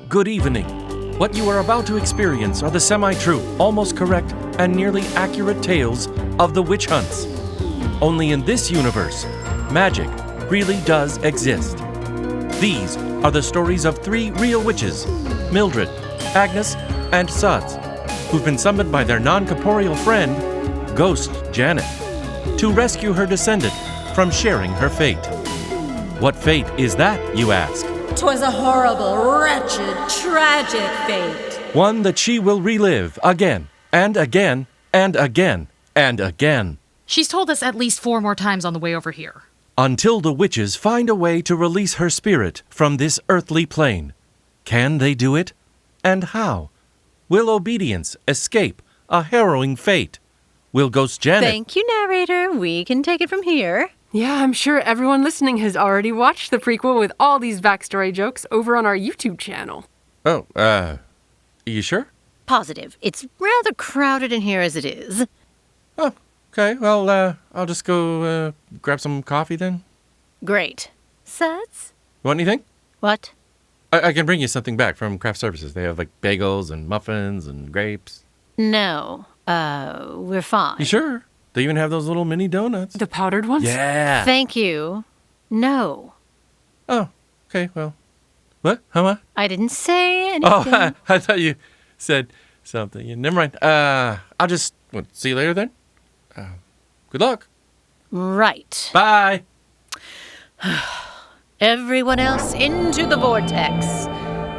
Good evening. What you are about to experience are the semi-true, almost correct, and nearly accurate tales of the witch hunts. Only in this universe, magic really does exist. These are the stories of 3 real witches, Mildred, Agnes, and Suds, who've been summoned by their non-corporeal friend, Ghost Janet, to rescue her descendant from sharing her fate. What fate is that, you ask? 'Twas a horrible, wretched, tragic fate. One that she will relive again, and again, and again, and again. She's told us at least 4 more times on the way over here. Until the witches find a way to release her spirit from this earthly plane. Can they do it? And how? Will obedience escape a harrowing fate? Will Ghost Janet... Thank you, narrator. We can take it from here. Yeah, I'm sure everyone listening has already watched the prequel with all these backstory jokes over on our YouTube channel. Oh, you sure? Positive. It's rather crowded in here as it is. Oh, okay. Well, I'll just go grab some coffee then. Great. Suds? Want anything? What? I can bring you something back from craft services. They have like bagels and muffins and grapes. No. We're fine. You sure? They even have those little mini donuts. The powdered ones? Yeah. Thank you. No. Oh, okay, well. What? How much? I didn't say anything. Oh, I thought you said something. Never mind. I'll just see you later then. Good luck. Right. Bye. Everyone else into the vortex.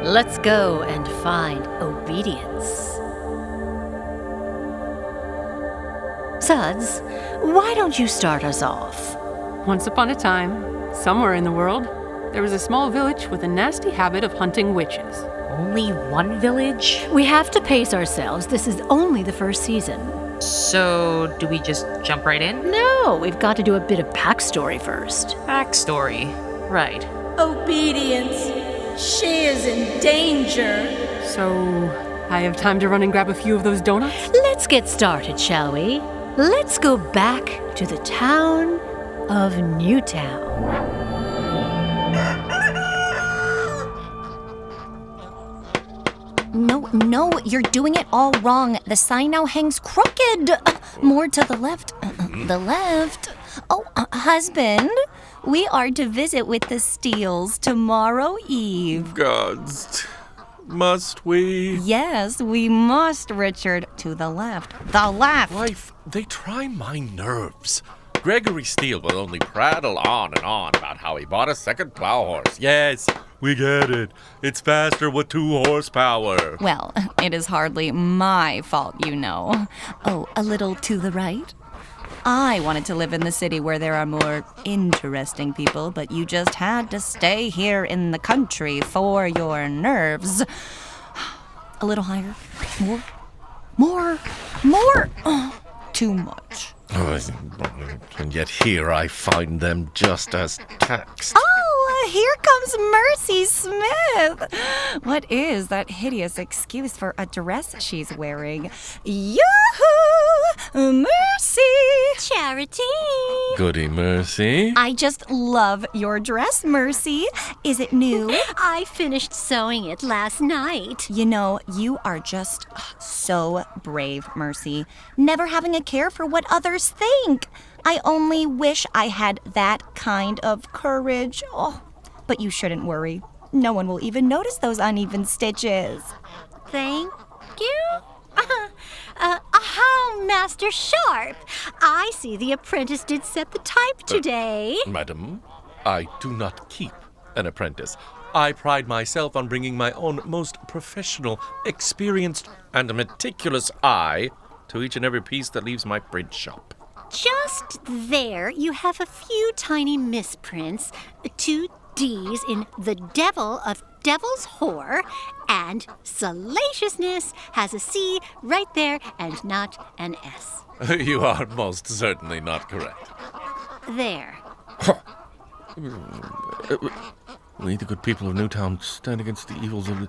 Let's go and find obedience. Suds, why don't you start us off? Once upon a time, somewhere in the world, there was a small village with a nasty habit of hunting witches. Only one village? We have to pace ourselves. This is only the first season. So, do we just jump right in? No, we've got to do a bit of backstory first. Backstory. Right. Obedience. She is in danger. So, I have time to run and grab a few of those donuts? Let's get started, shall we? Let's go back to the town of Newtown. No, you're doing it all wrong. The sign now hangs crooked. More to the left. The left. Oh, husband, we are to visit with the Steeles tomorrow eve. Gods, must we? Yes, we must, Richard. To the left. The left. Wife, they try my nerves. Gregory Steele will only prattle on and on about how he bought a second plow horse. Yes, we get it. It's faster with 2 horsepower. Well, it is hardly my fault, you know. Oh, a little to the right? I wanted to live in the city where there are more interesting people, but you just had to stay here in the country for your nerves. A little higher. More. Oh, too much. And yet here I find them just as taxed. Oh, here comes Mercy Smith. What is that hideous excuse for a dress she's wearing? Yoo-hoo! Mercy! Charity! Goody Mercy. I just love your dress, Mercy. Is it new? I finished sewing it last night. You know, you are just so brave, Mercy. Never having a care for what others think. I only wish I had that kind of courage. Oh, but you shouldn't worry. No one will even notice those uneven stitches. Thank you. Aha, Master Sharp. I see the apprentice did set the type today. Madam, I do not keep an apprentice. I pride myself on bringing my own most professional, experienced, and meticulous eye to each and every piece that leaves my print shop. Just there, you have a few tiny misprints, 2 D's in the devil of devil's whore, and salaciousness has a C right there and not an S. You are most certainly not correct. There. We, the good people of Newtown, stand against the evils of the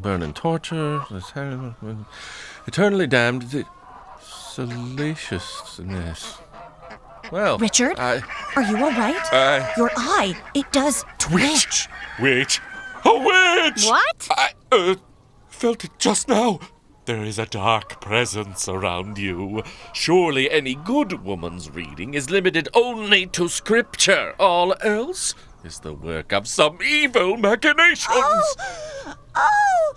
burn and torture, eternally damned, salaciousness. Well, Richard, are you all right? Your eye, it does twitch. Witch! A witch! What? I felt it just now. There is a dark presence around you. Surely any good woman's reading is limited only to scripture. All else is the work of some evil machinations. Oh,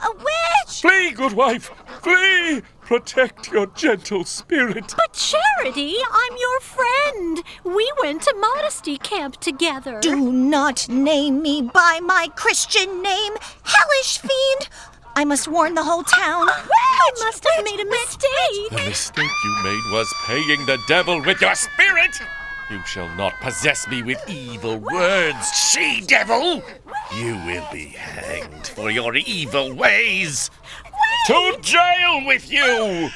a witch! Flee, good wife! Flee! Protect your gentle spirit. But Charity, I'm your friend. We went to modesty camp together. Do not name me by my Christian name, hellish fiend! I must warn the whole town. I must have made a mistake. The mistake you made was paying the devil with your spirit. You shall not possess me with evil words, she-devil. You will be hanged for your evil ways. To jail with you!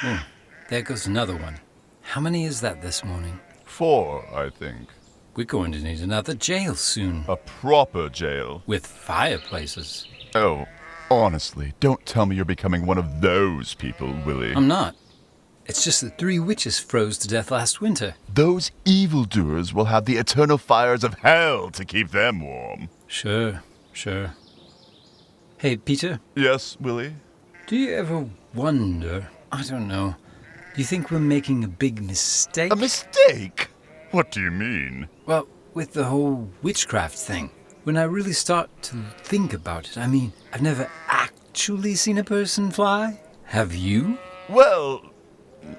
Oh, there goes another one. How many is that this morning? 4, I think. We're going to need another jail soon. A proper jail. With fireplaces. Oh, honestly, don't tell me you're becoming one of those people, Willy. I'm not. It's just that 3 witches froze to death last winter. Those evildoers will have the eternal fires of hell to keep them warm. Sure. Hey, Peter? Yes, Willy? Do you ever wonder, I don't know, do you think we're making a big mistake? A mistake? What do you mean? Well, with the whole witchcraft thing. When I really start to think about it, I mean, I've never actually seen a person fly. Have you? Well,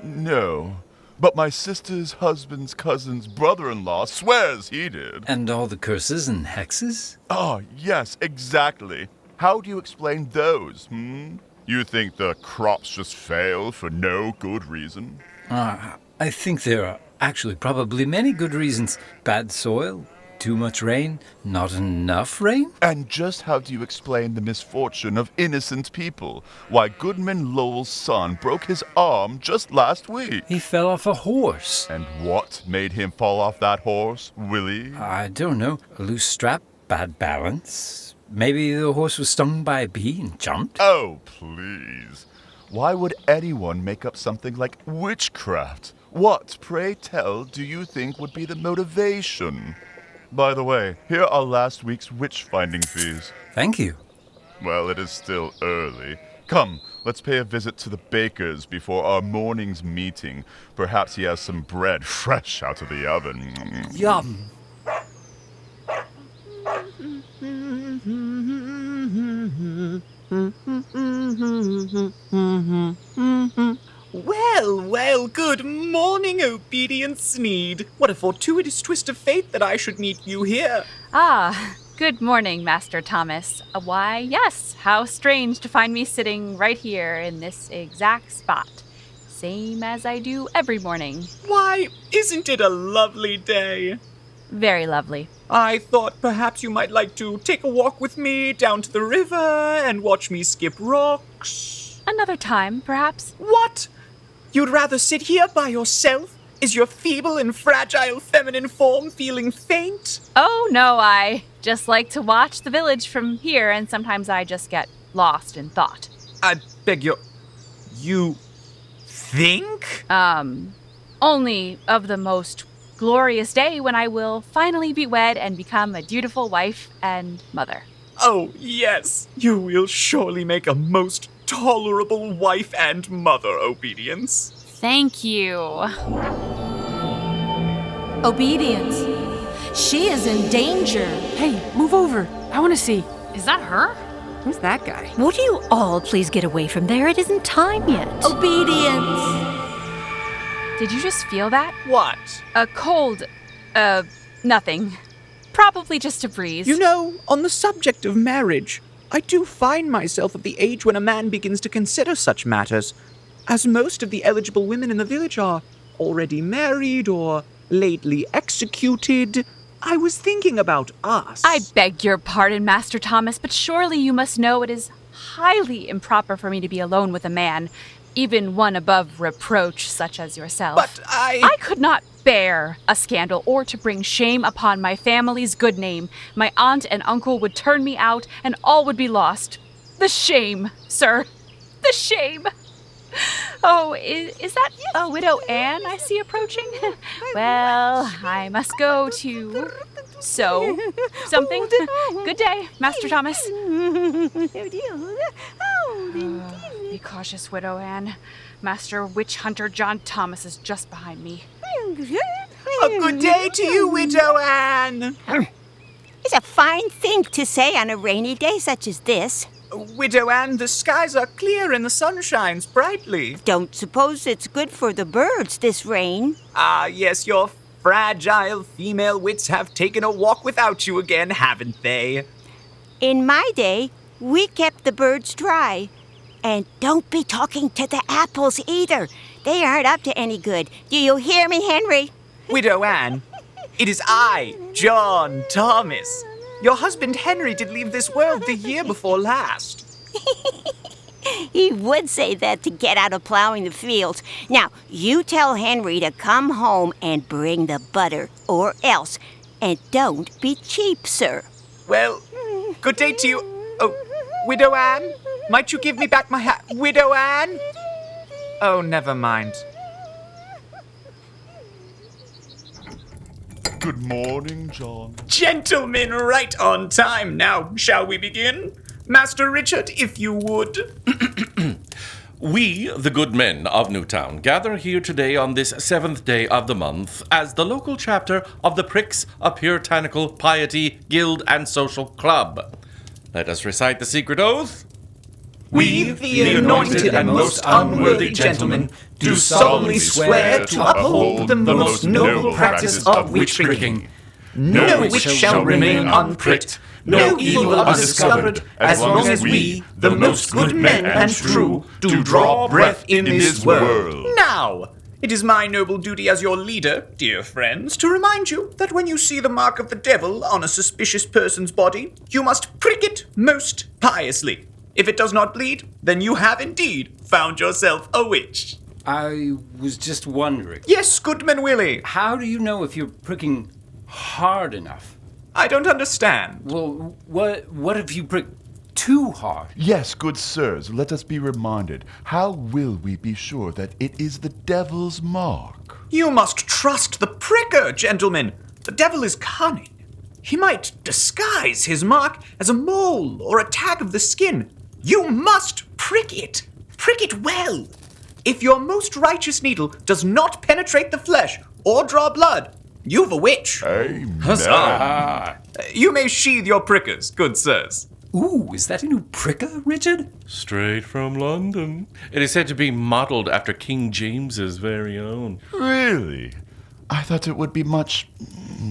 no. But my sister's husband's cousin's brother-in-law swears he did. And all the curses and hexes? Oh, yes, exactly. How do you explain those, You think the crops just fail for no good reason? I think there are actually probably many good reasons. Bad soil, too much rain, not enough rain. And just how do you explain the misfortune of innocent people? Why Goodman Lowell's son broke his arm just last week. He fell off a horse. And what made him fall off that horse, Willy? I don't know. A loose strap, bad balance. Maybe the horse was stung by a bee and jumped. Oh, please. Why would anyone make up something like witchcraft? What, pray tell, do you think would be the motivation? By the way, here are last week's witch-finding fees. Thank you. Well, it is still early. Come, let's pay a visit to the baker's before our morning's meeting. Perhaps he has some bread fresh out of the oven. Yum. Well, good morning, obedient Snead. What a fortuitous twist of fate that I should meet you here. Ah, good morning, Master Thomas. Why, yes, how strange to find me sitting right here in this exact spot. Same as I do every morning. Why, isn't it a lovely day? Very lovely. I thought perhaps you might like to take a walk with me down to the river and watch me skip rocks. Another time, perhaps. What? You'd rather sit here by yourself? Is your feeble and fragile feminine form feeling faint? Oh, no, I just like to watch the village from here, and sometimes I just get lost in thought. I beg your... You think? Only of the most glorious day when I will finally be wed and become a dutiful wife and mother. Oh, yes. You will surely make a most tolerable wife and mother, Obedience. Thank you. Obedience. She is in danger. Hey, move over. I want to see. Is that her? Who's that guy? Would you all please get away from there? It isn't time yet. Obedience. Did you just feel that? What? A cold, nothing. Probably just a breeze. You know, on the subject of marriage, I do find myself at the age when a man begins to consider such matters, as most of the eligible women in the village are already married or lately executed. I was thinking about us. I beg your pardon, Master Thomas, but surely you must know it is highly improper for me to be alone with a man, even one above reproach such as yourself. But I could not bear a scandal or to bring shame upon my family's good name. My aunt and uncle would turn me out and all would be lost. The shame, sir. The shame. Oh, is that Widow Anne I see approaching? Well, I must go to sew something. Good day, Master Thomas. Be cautious, Widow Anne. Master Witch Hunter John Thomas is just behind me. A good day to you, Widow Anne. It's a fine thing to say on a rainy day such as this. Widow Anne, the skies are clear and the sun shines brightly. Don't suppose it's good for the birds, this rain. Ah, yes, your fragile female wits have taken a walk without you again, haven't they? In my day, we kept the birds dry. And don't be talking to the apples either. They aren't up to any good. Do you hear me, Henry? Widow Anne, it is I, John Thomas. Your husband Henry did leave this world the year before last. He would say that to get out of plowing the fields. Now, you tell Henry to come home and bring the butter, or else. And don't be cheap, sir. Well, good day to you. Oh, Widow Anne, might you give me back my hat? Widow Anne? Oh, never mind. Good morning, John. Gentlemen, right on time. Now, shall we begin? Master Richard, if you would. We, the good men of Newtown, gather here today on this 7th day of the month as the local chapter of the Pricks, a Puritanical Piety Guild and Social Club. Let us recite the secret oath. We, the anointed and most unworthy gentlemen, do solemnly swear to uphold the most noble practice of witch-pricking. No witch shall remain unpricked, no evil undiscovered, as long as we, the most good men and true, do draw breath in this world. Now, it is my noble duty as your leader, dear friends, to remind you that when you see the mark of the devil on a suspicious person's body, you must prick it most piously. If it does not bleed, then you have indeed found yourself a witch. I was just wondering. Yes, Goodman Willy. How do you know if you're pricking hard enough? I don't understand. Well, what if you prick too hard? Yes, good sirs, let us be reminded. How will we be sure that it is the devil's mark? You must trust the pricker, gentlemen. The devil is cunning. He might disguise his mark as a mole or a tag of the skin. You must prick it. Prick it well. If your most righteous needle does not penetrate the flesh or draw blood, you've a witch. Amen. Huzzah! You may sheathe your prickers, good sirs. Ooh, is that a new pricker, Richard? Straight from London. It is said to be modeled after King James's very own. Really? I thought it would be much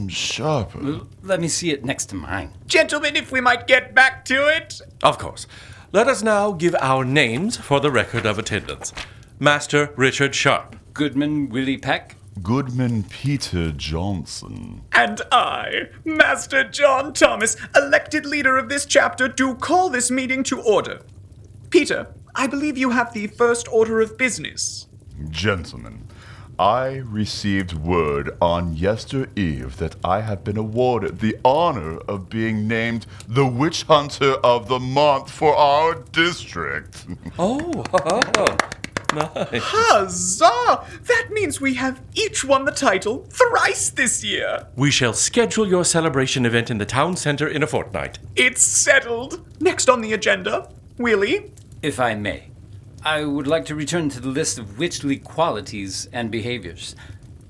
sharper. Well, let me see it next to mine. Gentlemen, if we might get back to it. Of course. Let us now give our names for the record of attendance. Master Richard Sharp. Goodman Willy Peck. Goodman Peter Johnson. And I, Master John Thomas, elected leader of this chapter, do call this meeting to order. Peter, I believe you have the first order of business. Gentlemen, I received word on yester eve that I have been awarded the honor of being named the Witch Hunter of the Month for our district. Oh, nice. Huzzah! That means we have each won the title thrice this year. We shall schedule your celebration event in the town center in a fortnight. It's settled. Next on the agenda, Willy. If I may, I would like to return to the list of witchly qualities and behaviors.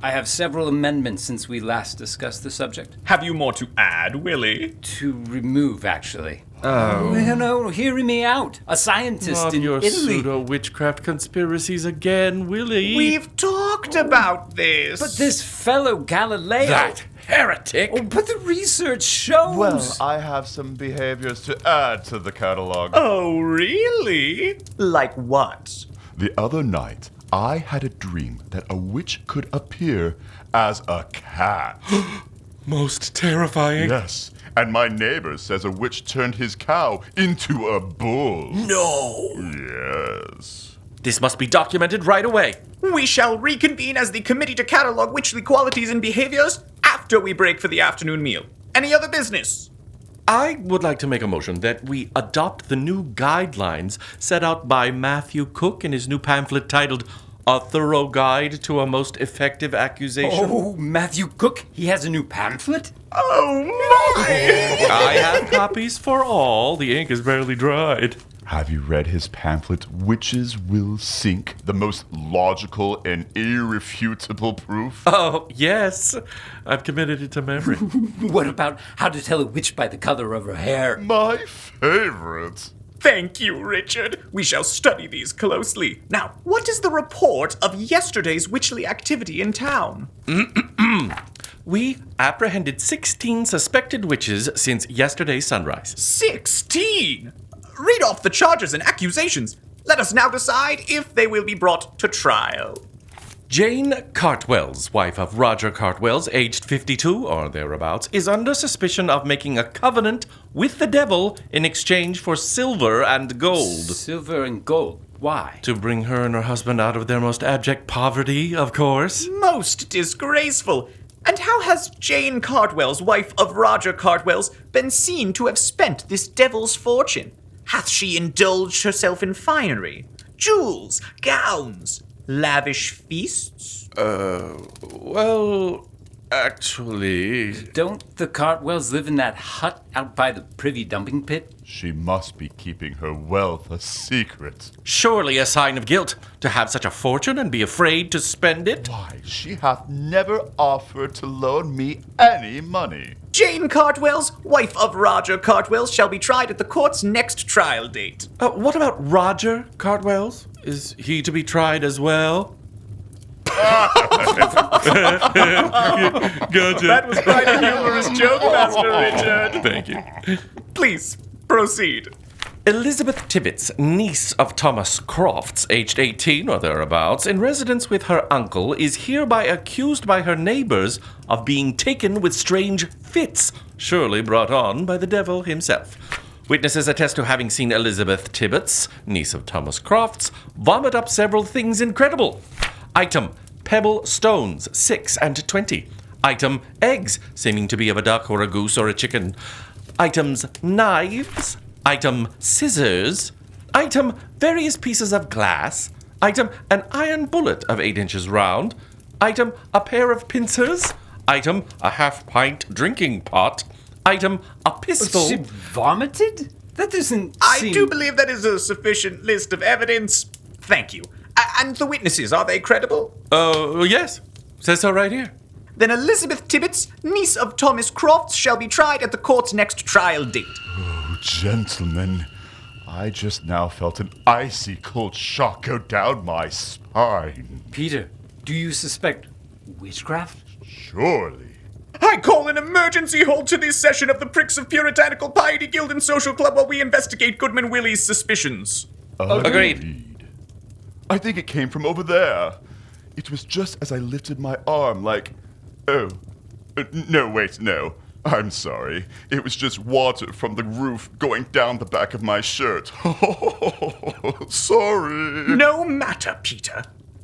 I have several amendments since we last discussed the subject. Have you more to add, Willy? To remove, actually. Oh. No, hear me out. A scientist Not in your Italy. pseudo-witchcraft conspiracies again, Willy. We've talked about this. But this fellow Galileo... That heretic! Oh, but the research shows... Well, I have some behaviors to add to the catalog. Oh, really? Like what? The other night, I had a dream that a witch could appear as a cat. Most terrifying. Yes, and my neighbor says a witch turned his cow into a bull. No! Yes. This must be documented right away. We shall reconvene as the Committee to Catalog Witchly Qualities and Behaviors after we break for the afternoon meal. Any other business? I would like to make a motion that we adopt the new guidelines set out by Matthew Cooke in his new pamphlet titled A Thorough Guide to a Most Effective Accusation. Oh, Matthew Cooke, he has a new pamphlet? Oh, my! I have copies for all. The ink is barely dried. Have you read his pamphlet, Witches Will Sink, the most logical and irrefutable proof? Oh, yes. I've committed it to memory. What about how to tell a witch by the color of her hair? My favorite. Thank you, Richard. We shall study these closely. Now, what is the report of yesterday's witchly activity in town? We apprehended 16 suspected witches since yesterday's sunrise. 16? Read off the charges and accusations. Let us now decide if they will be brought to trial. Jane Cartwell's, wife of Roger Cartwell's, aged 52 or thereabouts, is under suspicion of making a covenant with the devil in exchange for silver and gold. Silver and gold? Why? To bring her and her husband out of their most abject poverty, of course. Most disgraceful. And how has Jane Cartwell's, wife of Roger Cartwell's, been seen to have spent this devil's fortune? Hath she indulged herself in finery, jewels, gowns, lavish feasts? Well, actually... Don't the Cartwells live in that hut out by the privy dumping pit? She must be keeping her wealth a secret. Surely a sign of guilt to have such a fortune and be afraid to spend it? Why, she hath never offered to loan me any money. Jane Cartwell's, wife of Roger Cartwell's, shall be tried at the court's next trial date. What about Roger Cartwell's? Is he to be tried as well? Gotcha. That was quite a humorous joke, Master Richard. Thank you. Please, proceed. Elizabeth Tibbets, niece of Thomas Crofts, aged 18 or thereabouts, in residence with her uncle, is hereby accused by her neighbors of being taken with strange fits, surely brought on by the devil himself. Witnesses attest to having seen Elizabeth Tibbets, niece of Thomas Crofts, vomit up several things incredible. Item, pebble stones, 6 and 20. Item, eggs, seeming to be of a duck or a goose or a chicken. Items, knives. Item, scissors. Item, various pieces of glass. Item, an iron bullet of 8 inches round. Item, a pair of pincers. Item, a half-pint drinking pot. Item, a pistol. She vomited? That doesn't I seem... do believe that is a sufficient list of evidence. Thank you. And the witnesses, are they credible? Yes. Says so right here. Then Elizabeth Tibbets, niece of Thomas Crofts, shall be tried at the court's next trial date. Oh, gentlemen, I just now felt an icy cold shock go down my spine. Peter, do you suspect witchcraft? Surely. I call an emergency hold to this session of the Pricks of Puritanical Piety Guild and Social Club while we investigate Goodman Willy's suspicions. Agreed. I think it came from over there. It was just as I lifted my arm like... Oh. No, wait, no. I'm sorry. It was just water from the roof going down the back of my shirt. Sorry. No matter, Peter.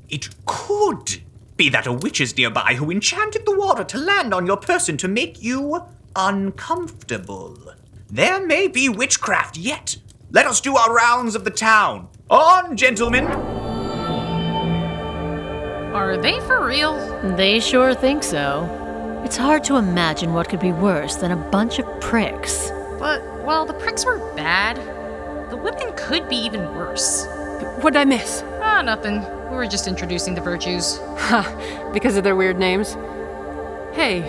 It could be that a witch is nearby who enchanted the water to land on your person to make you uncomfortable. There may be witchcraft yet. Let us do our rounds of the town. On, gentlemen. Are they for real? They sure think so. It's hard to imagine what could be worse than a bunch of pricks. But, well, the pricks were bad. The women could be even worse. What'd I miss? Nothing. We were just introducing the virtues. Ha, because of their weird names. Hey,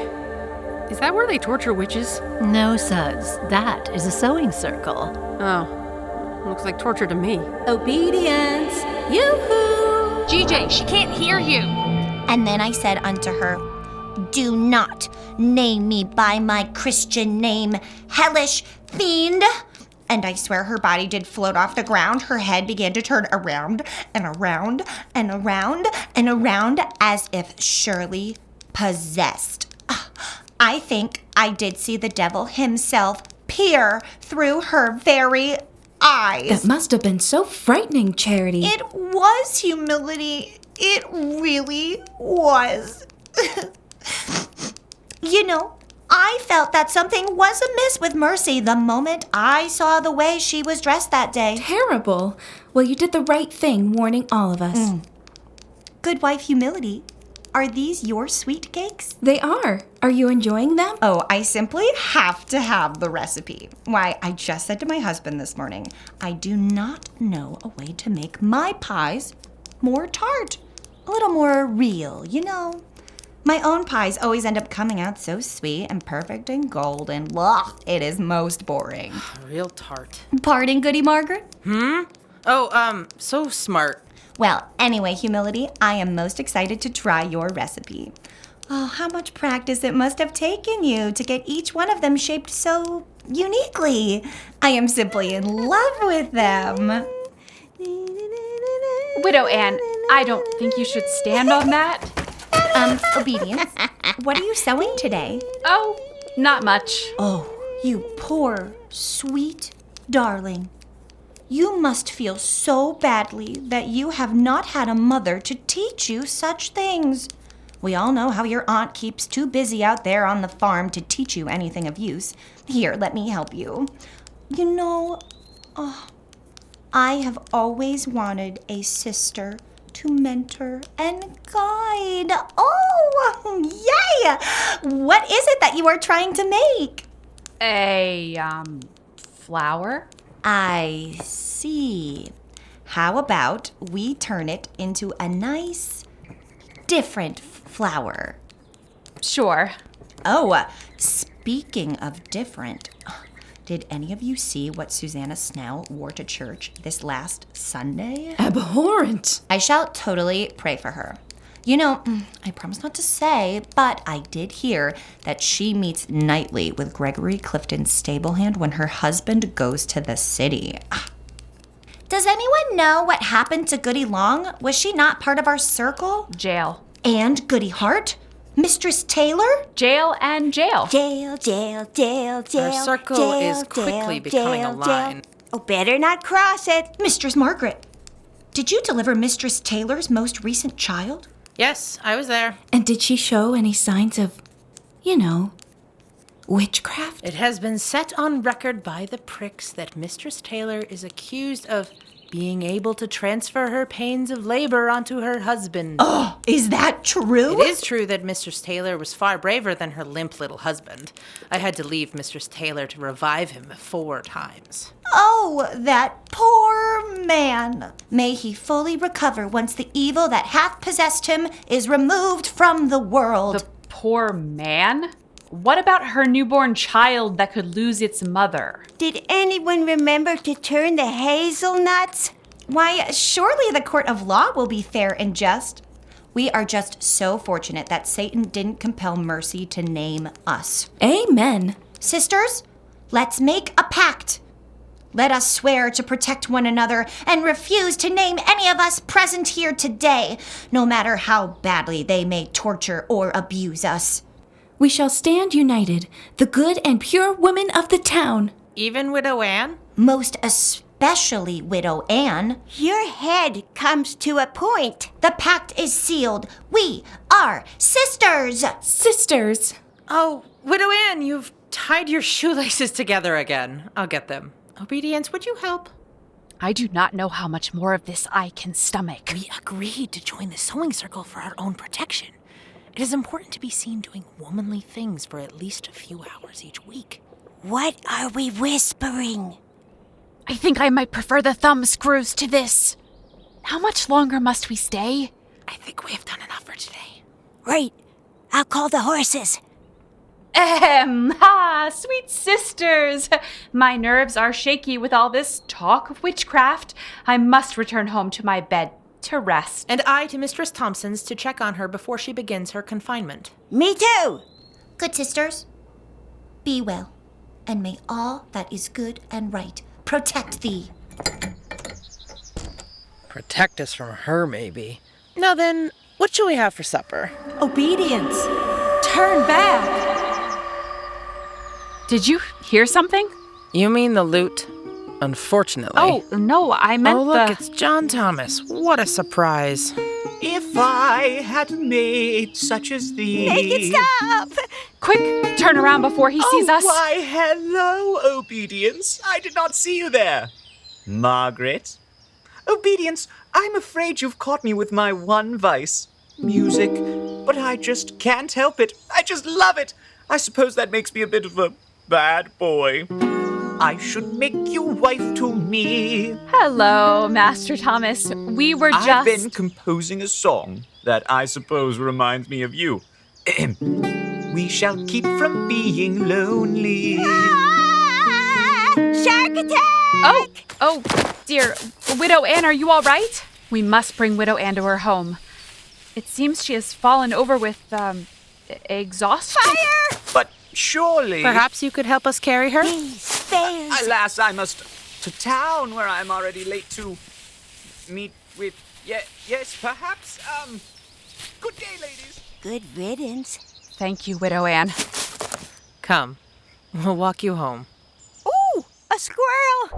is that where they torture witches? No, Suds. That is a sewing circle. Oh, looks like torture to me. Obedience! Yoo-hoo! GJ, she can't hear you! And then I said unto her, Do not name me by my Christian name, hellish fiend. And I swear her body did float off the ground. Her head began to turn around and around and around and around as if surely possessed. I think I did see the devil himself peer through her very eyes. That must have been so frightening, Charity. It was humility. It really was. You know, I felt that something was amiss with Mercy the moment I saw the way she was dressed that day. Terrible. Well, you did the right thing, warning all of us. Good wife humility. Are these your sweet cakes? They are. Are you enjoying them? Oh, I simply have to have the recipe. Why, I just said to my husband this morning, I do not know a way to make my pies more tart. A little more real, you know. My own pies always end up coming out so sweet and perfect and golden. Ugh, it is most boring. Real tart. Pardon, Goody Margaret? Oh, so smart. Well, anyway, humility, I am most excited to try your recipe. Oh, how much practice it must have taken you to get each one of them shaped so uniquely. I am simply in love with them. Widow Anne, I don't think you should stand on that. Obedience, what are you sewing today? Oh, not much. Oh, you poor, sweet darling. You must feel so badly that you have not had a mother to teach you such things. We all know how your aunt keeps too busy out there on the farm to teach you anything of use. Here, let me help you. You know, I have always wanted a sister to mentor and guide. Oh, yay! What is it that you are trying to make? A, flower? I see. How about we turn it into a nice, different flower? Sure. Oh, speaking of different, did any of you see what Susanna Snell wore to church this last Sunday? Abhorrent. I shall totally pray for her. You know, I promise not to say, but I did hear that she meets nightly with Gregory Clifton's stable hand when her husband goes to the city. Does anyone know what happened to Goody Long? Was she not part of our circle? Jail. And Goody Hart? Mistress Taylor? Jail and jail. Jail, jail, jail, jail. Our circle jail, is quickly jail, becoming jail, a line. Jail. Oh, better not cross it. Mistress Margaret, did you deliver Mistress Taylor's most recent child? Yes, I was there. And did she show any signs of, witchcraft? It has been set on record by the pricks that Mistress Taylor is accused of being able to transfer her pains of labor onto her husband. Oh, is that true? It is true that Mistress Taylor was far braver than her limp little husband. I had to leave Mistress Taylor to revive him 4 times. Oh, that poor man. May he fully recover once the evil that hath possessed him is removed from the world. The poor man? What about her newborn child that could lose its mother? Did anyone remember to turn the hazelnuts? Why, surely the court of law will be fair and just. We are just so fortunate that Satan didn't compel Mercy to name us. Amen. Sisters, let's make a pact. Let us swear to protect one another and refuse to name any of us present here today, no matter how badly they may torture or abuse us. We shall stand united, the good and pure women of the town. Even Widow Anne? Most especially Widow Anne. Your head comes to a point. The pact is sealed. We are sisters. Sisters. Oh, Widow Anne, you've tied your shoelaces together again. I'll get them. Obedience, would you help? I do not know how much more of this I can stomach. We agreed to join the sewing circle for our own protection. It is important to be seen doing womanly things for at least a few hours each week. What are we whispering? I think I might prefer the thumb screws to this. How much longer must we stay? I think we have done enough for today. Right. I'll call the horses. Sweet sisters. My nerves are shaky with all this talk of witchcraft. I must return home to my bed to rest. And I to Mistress Thompson's to check on her before she begins her confinement. Me too. Good sisters, be well, and may all that is good and right protect thee. Protect us from her, maybe. Now then, what shall we have for supper? Obedience. Turn back. Did you hear something? You mean the lute? unfortunately. Oh, no, I meant Oh, look, the... it's John Thomas. What a surprise. If I had a mate such as thee... Make it stop! Quick, turn around before he sees us. Why, hello, Obedience. I did not see you there. Margaret? Obedience, I'm afraid you've caught me with my one vice. Music. But I just can't help it. I just love it. I suppose that makes me a bit of a bad boy. I should make you wife to me. Hello, Master Thomas. We were just... I've been composing a song that I suppose reminds me of you. We shall keep from being lonely. Shark attack! Oh, dear. Widow Anne, are you all right? We must bring Widow Anne to her home. It seems she has fallen over with, exhaustion. Fire! But surely... Perhaps you could help us carry her? Alas, I must to town where I'm already late to meet with... yes, perhaps, good day, ladies. Good riddance. Thank you, Widow Anne. Come, we'll walk you home. Ooh, a squirrel!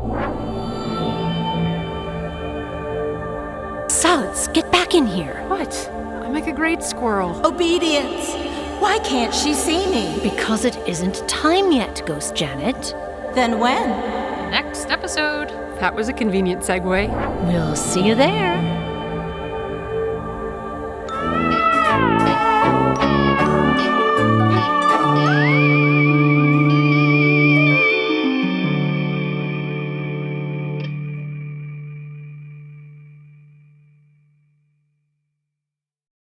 Suds, get back in here. What? I make a great squirrel. Obedience! Why can't she see me? Because it isn't time yet, Ghost Janet. Then when? Next episode. That was a convenient segue. We'll see you there.